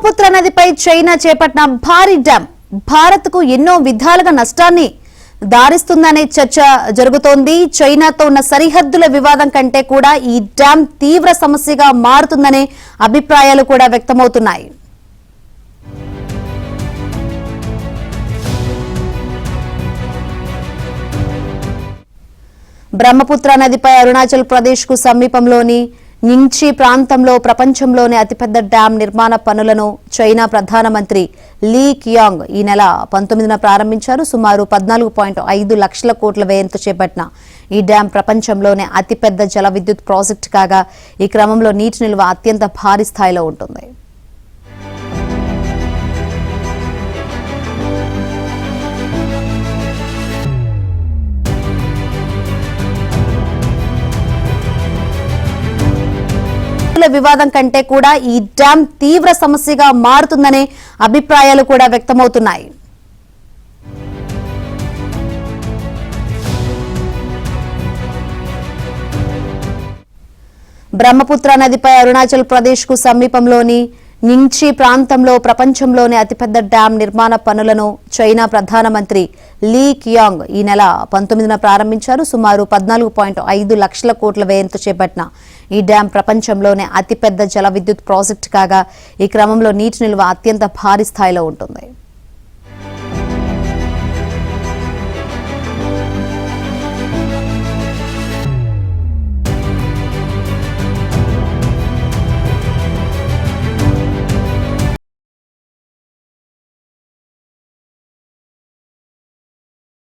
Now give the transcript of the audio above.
బ్రహ్మపుత్ర నదిపై చైనా చేపట్టిన భారీ డ్యాం భారత్కు ఎన్నో విధాలుగా నష్టాన్ని దారిస్తుందనే చర్చ జరుగుతోంది. చైనాతో ఉన్న సరిహద్దుల వివాదం కంటే కూడా ఈ డ్యాం తీవ్ర సమస్యగా మారుతుందనే అభిప్రాయాలు కూడా వ్యక్తమవుతున్నాయి. బ్రహ్మపుత్ర నదిపై అరుణాచల్ ప్రదేశ్ కు సమీపంలోని నింగ్చి ప్రాంతంలో ప్రపంచంలోని అతిపెద్ద డ్యాం నిర్మాణ పనులను చైనా ప్రధానమంత్రి లీ కియాంగ్ ఈ నెల 19న ప్రారంభించారు. సుమారు 14.5 లక్షల కోట్ల వ్యయంతో చేపట్టిన ఈ డ్యాం ప్రపంచంలోనే అతిపెద్ద జల విద్యుత్ ప్రాజెక్టు కాగా ఈ క్రమంలో నీటి నిల్వ అత్యంత భారీ స్థాయిలో ఉంటుంది. వివాదం కంటే కూడా ఈ డ్యాం తీవ్ర సమస్యగా మారుతుందనే అభిప్రాయాలు కూడా వ్యక్తమవుతున్నాయి. బ్రహ్మపుత్ర నదిపై అరుణాచల్ ప్రదేశ్ కు సమీపంలోని నింగ్చి ప్రాంతంలో ప్రపంచంలోని అతిపెద్ద డ్యాం నిర్మాణ పనులను చైనా ప్రధానమంత్రి లీ కియాంగ్ ఈ నెల 19న ప్రారంభించారు. సుమారు 14.5 లక్షల కోట్ల వ్యయంతో చేపట్టిన ఈ డ్యాం ప్రపంచంలోనే అతిపెద్ద జల విద్యుత్ ప్రాజెక్టు కాగా ఈ క్రమంలో నీటి నిల్వ అత్యంత భారీ స్థాయిలో ఉంటుంది.